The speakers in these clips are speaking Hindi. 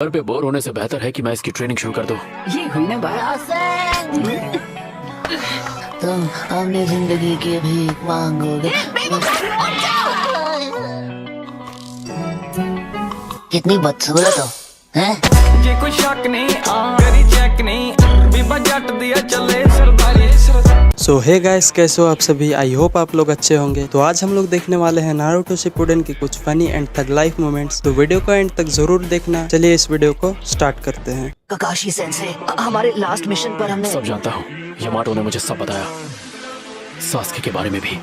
घर पे बोर होने से बेहतर है कि मैं इसकी ट्रेनिंग शुरू कर दूं। ये हुई ना बात। तुम अपनी जिंदगी की भीख मांगोगे। कितनी बदसूरत हो, हैं? जे कोई शक नहीं करी चेक नहीं बीबा जट दिया चले सरदारी। सो हे गाइस, कैसे हो आप सभी। आई होप आप लोग अच्छे होंगे। तो आज हम लोग देखने वाले हैं नारुतो शिपुडेन की कुछ funny and tug life moments. तो वीडियो को एंड तक जरूर देखना। चलिए इस वीडियो को स्टार्ट करते हैं। ककाशी सेंसे, हमारे लास्ट मिशन पर हमने सब जानता हूँ, यामाटो ने मुझे सब बताया, सास्के के बारे में भी।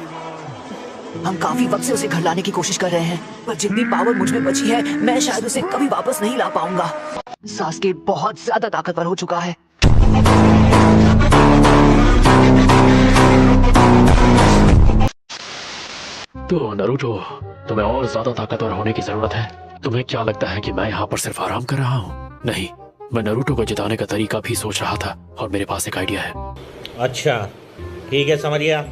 हम काफी वक्त से उसे घर लाने की कोशिश कर रहे हैं, पर जितनी पावर मुझ में बची है मैं शायद उसे कभी वापस नहीं ला पाऊंगा। सास्के बहुत ज्यादा ताकतवर हो चुका है। तो नारुतो, तुम्हें और ज्यादा ताकतवर होने की जरूरत है। तुम्हें क्या लगता है कि मैं यहाँ पर सिर्फ आराम कर रहा हूँ? नहीं, मैं नारुतो को जिताने का तरीका भी सोच रहा था और मेरे पास एक आइडिया है। अच्छा ठीक है, समझ गया।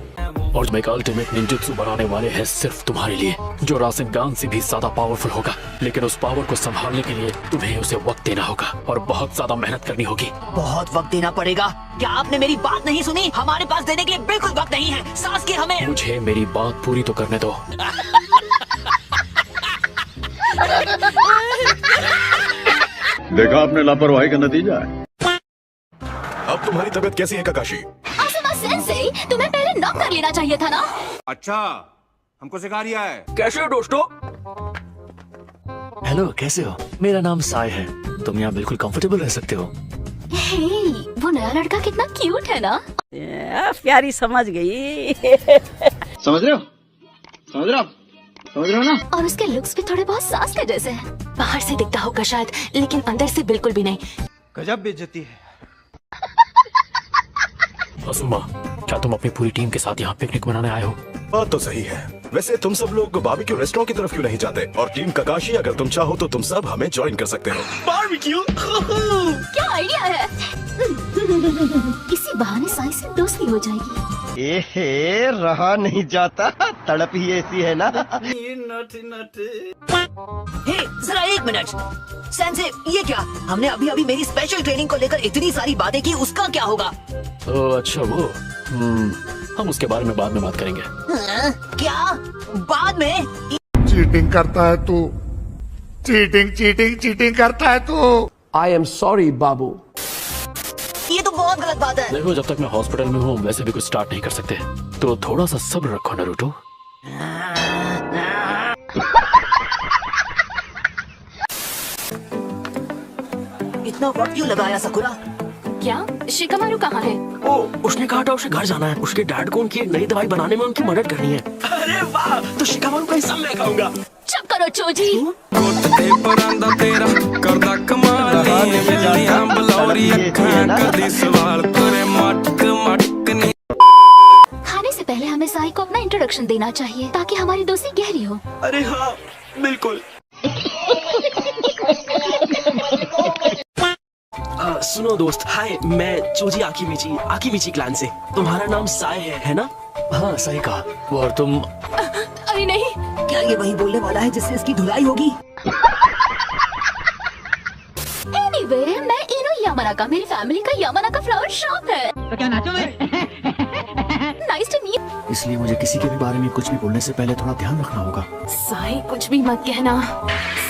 और मैं एक अल्टीमेट निंजुत्सु बनाने वाले हैं सिर्फ तुम्हारे लिए, जो रासेनगान से भी ज्यादा पावरफुल होगा। लेकिन उस पावर को संभालने के लिए तुम्हें उसे वक्त देना होगा और बहुत ज्यादा मेहनत करनी होगी। बहुत वक्त देना पड़ेगा। क्या आपने मेरी बात नहीं सुनी? हमारे पास देने के लिए बिल्कुल वक्त नहीं है। सास्के हमें मुझे मेरी बात पूरी तो करने दो। देखा आपने लापरवाही का नतीजा है। अब तुम्हारी तबीयत कैसी है ककाशी? सेंसेई, तुम्हें पहले नॉक कर लेना चाहिए था ना। अच्छा, हमको सिखा रिया है। कैसे हो दोस्तों? हेलो, कैसे हो? मेरा नाम साय है। तुम यहाँ बिल्कुल कंफर्टेबल रह सकते हो। हे, वो नया लड़का कितना क्यूट है ना। प्यारी समझ गई। समझ रहे हो? समझ रहे हो? समझ रहे हो ना? और उसके लुक्स भी थोड़े बहुत सास के जैसे हैं। बाहर से दिखता होगा शायद, लेकिन अंदर से बिल्कुल भी नहीं। गजब बेइज्जती है। असुमा, क्या तुम अपनी पूरी टीम के साथ यहाँ पिकनिक मनाने आए हो? बात तो सही है। वैसे तुम सब लोग बारबेक्यू रेस्टोरेंट की तरफ क्यों नहीं जाते? और टीम ककाशी, अगर तुम चाहो तो तुम सब हमें ज्वाइन कर सकते हो। बारबेक्यू क्या आइडिया है। इसी बहाने साई से दोस्ती हो जाएगी। एहे, रहा नहीं जाता, तड़प ही ऐसी है ना। हे, जरा एक मिनट। सेंसे, ये क्या? हमने अभी अभी मेरी स्पेशल ट्रेनिंग को लेकर इतनी सारी बातें की, उसका क्या होगा? अच्छा वो, हम उसके बारे में बाद में बात करेंगे। क्या बाद में? चीटिंग करता है तू, चीटिंग करता है तू। आई एम सॉरी बाबू। ये तो बहुत गलत बात है। देखो, जब तक मैं हॉस्पिटल में हूँ वैसे भी कुछ स्टार्ट नहीं कर सकते, तो थोड़ा सा सब्र रखो नारुतो। इतना वक्त क्यों लगाया सकुरा? क्या शिकामारू कहाँ है? ओ, उसने कहा था उसे घर जाना है। उसके डैड को उनकी एक नई दवाई बनाने में उनकी मदद करनी है। अरे वाह, तो शिकामारू का हिस्सा मैं खाऊंगा। चुप करो चोजी। खाने से पहले हमें साई को अपना इंट्रोडक्शन देना चाहिए ताकि हमारी दोस्ती गहरी हो। अरे हाँ, बिल्कुल। सुनो दोस्त, हाय, मैं चोजी आकिमिची क्लान से। तुम्हारा नाम साय है ना? हाँ, सही कहा। और तुम? अरे नहीं। क्या ये वही बोलने वाला है जिससे इसकी धुलाई होगी? Anyway, मैं इनो यामानाका, मेरी फैमिली का यामानाका फ्लावर शॉप है। तो क्या नाचो मैं? Nice to meet you. इसलिए मुझे किसी के भी बारे में कुछ भी बोलने से पहले थोड़ा ध्यान रखना होगा। साई, कुछ भी मत कहना।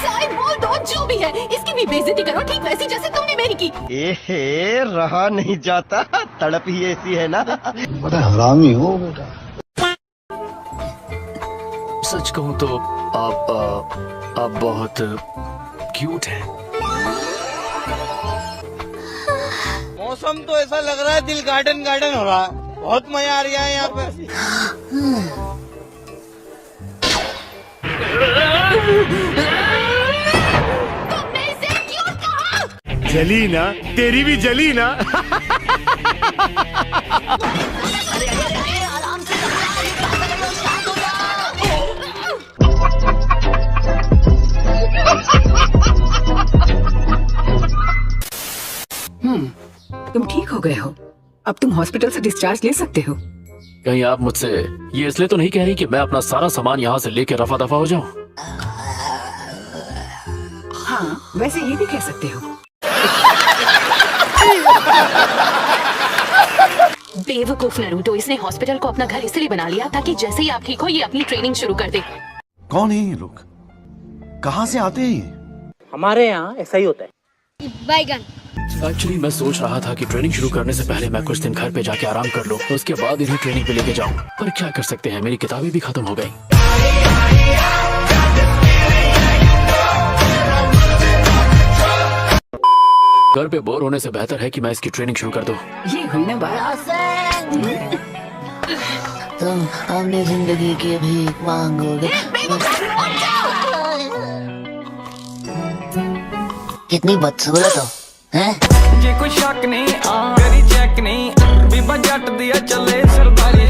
साई, बोल दो जो भी है, इसकी भी बेइज्जती करो, ठीक वैसी जैसे तुमने मेरी की। एहे, रहा नहीं जाता, तड़प ही ऐसी है ना। बड़ा हरामी हो बेटा। सच कहूँ तो आप बहुत क्यूट हैं। मौसम तो ऐसा लग रहा है दिल गार्डन हो रहा है। बहुत मजा आ रहा है यहाँ पे। तुमने इसे क्यों कहा? जली ना, तेरी भी जली ना। अरे, आराम से तुम ठीक हो गए हो। अब तुम हॉस्पिटल से डिस्चार्ज ले सकते हो। कहीं आप मुझसे ये इसलिए तो नहीं कह रही कि मैं अपना सारा सामान यहाँ से लेके रफा दफा हो जाऊँ? हाँ, हाँ, वैसे ये भी कह सकते हो। बेवकूफ नरूटो, इसने हॉस्पिटल को अपना घर इसलिए बना लिया ताकि जैसे ही आप ठीक हो ये अपनी ट्रेनिंग शुरू कर दे। कौन है ये लोग? कहाँ से आते हैं? हमारे यहाँ ऐसा ही होता है। एक्चुअली मैं सोच रहा था कि ट्रेनिंग शुरू करने से पहले मैं कुछ दिन घर पे जाके आराम कर लूं, उसके बाद इन्हें ट्रेनिंग पे लेके जाऊं। पर क्या कर सकते हैं, मेरी किताबें भी खत्म हो गई। घर पे बोर होने से बेहतर है कि मैं इसकी ट्रेनिंग शुरू कर दूं। ये हुई ना बात। तुम अपनी जिंदगी की भीख मांगोगे। कितनी बदसूरत हो, हैं? जे कोई शक नहीं करी चेक नहीं बीबा जट दिया चले सरदारी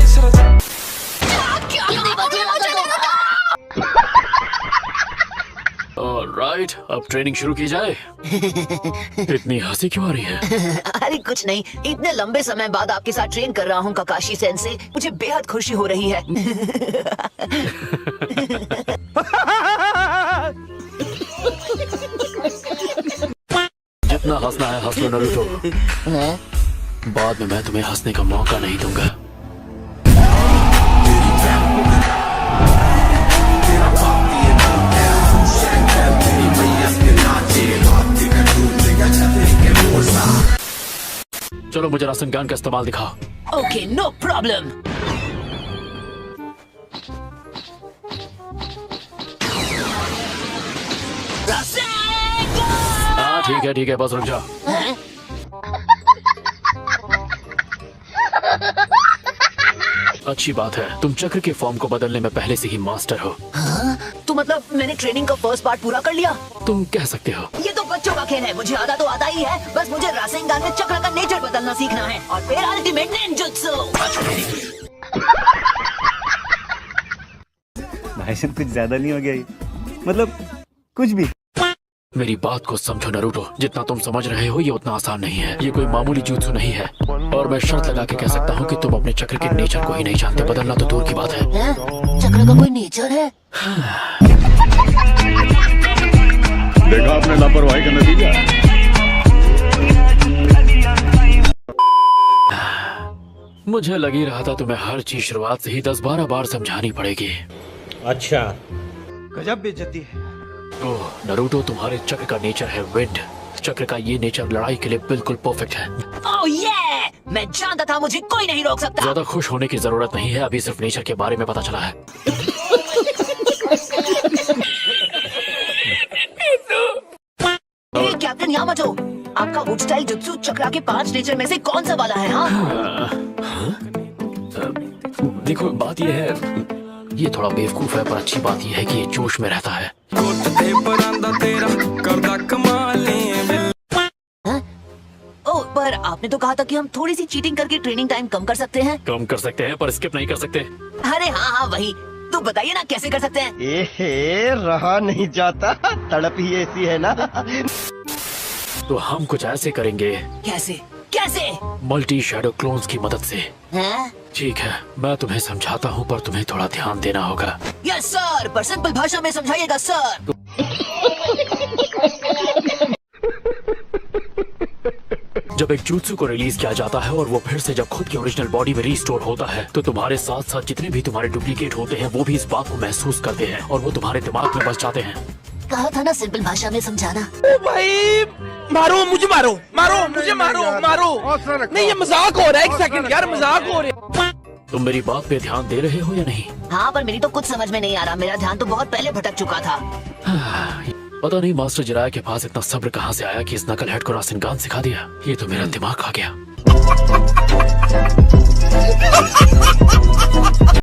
राइट, अब ट्रेनिंग शुरू की जाए। इतनी हंसी क्यों आ रही है? अरे कुछ नहीं, इतने लंबे समय बाद आपके साथ ट्रेन कर रहा हूँ काकाशी सेंसे, मुझे बेहद खुशी हो रही है। जितना हंसना है हंस लो नरूटो, बाद में मैं तुम्हें हंसने का मौका नहीं दूंगा। चलो मुझे रासनगान का इस्तेमाल दिखाओ। Okay, no problem. हाँ ठीक है, बस रुक जाओ। अच्छी बात है, तुम चक्र के फॉर्म को बदलने में पहले से ही मास्टर हो। तो मतलब मैंने ट्रेनिंग का फर्स्ट पार्ट पूरा कर लिया? तुम कह सकते हो। ये तो बच्चों का खेल है, मुझे आधा तो आता ही है। बस मुझे रासेंगान में चक्र का नेचर बदलना सीखना है और फिर अल्टीमेट निंजुत्सु। भाई साहब कुछ ज्यादा नहीं हो गया ये? मतलब कुछ भी। मेरी बात को समझो नरूटो, जितना तुम समझ रहे हो ये उतना आसान नहीं है। ये कोई मामूली जुत्सु नहीं है, और मैं शर्त लगा के कह सकता हूँ कि तुम अपने चक्र के नेचर को ही नहीं जानते। बदलना तो दूर की बात है। चक्र का कोई नेचर है? देखा आपने लापरवाही का नतीजा। मुझे लग ही रहा था तुम्हें हर चीज शुरुआत से ही 10-12 बार समझानी पड़ेगी। अच्छा, गजब बेइज्जती है। ओह नरूटो, तुम्हारे चक्र का नेचर है विंड। चक्र का ये नेचर लड़ाई के लिए बिल्कुल परफेक्ट है। ओह ये, मैं जानता था मुझे कोई नहीं रोक सकता। ज्यादा खुश होने की जरूरत नहीं है, अभी सिर्फ नेचर के बारे में पता चला है। कैप्टन यामाटो, आपका वुड स्टाइल जुत्सु चक्रा के 5 नेचर में से कौन सा वाला है? देखो बात ये है, ये थोड़ा बेवकूफ है, पर अच्छी बात ये है कि ये जोश में रहता है। ओह, पर आपने तो कहा था कि हम थोड़ी सी चीटिंग करके ट्रेनिंग टाइम कम कर सकते हैं। कम कर सकते हैं पर स्किप नहीं कर सकते। अरे हाँ, वही तो बताइए ना कैसे कर सकते हैं? रहा नहीं जाता, तड़प ही ऐसी है ना। तो हम कुछ ऐसे करेंगे। कैसे कैसे? मल्टी शैडो क्लोन्स की मदद से। हैं? ठीक है, मैं तुम्हें समझाता हूँ, पर तुम्हें थोड़ा ध्यान देना होगा। यस सर, पर सिंपल भाषा में समझाइएगा सर। जब एक जुत्सु को रिलीज किया जाता है और वो फिर से जब खुद की ओरिजिनल बॉडी में रिस्टोर होता है, तो तुम्हारे साथ साथ जितने भी तुम्हारे डुप्लीकेट होते हैं वो भी इस बात को महसूस करते हैं और वो तुम्हारे दिमाग में बस जाते हैं। कहा था ना सिंपल भाषा में समझाना। ओ भाई, मारो मुझे, मारो मुझे, मारो। नहीं, ये मजाक हो रहा है। एक सेकंड यार, मजाक हो रहा है। तुम मेरी बात पे ध्यान दे रहे हो या नहीं? हाँ, पर मेरी तो कुछ समझ में नहीं आ रहा। मेरा ध्यान तो बहुत पहले भटक चुका था। पता नहीं मास्टर जिराया के पास इतना सब्र कहाँ से आया कि इस नकलहेड को रासनगान सिखा दिया। ये तो मेरा दिमाग खा गया।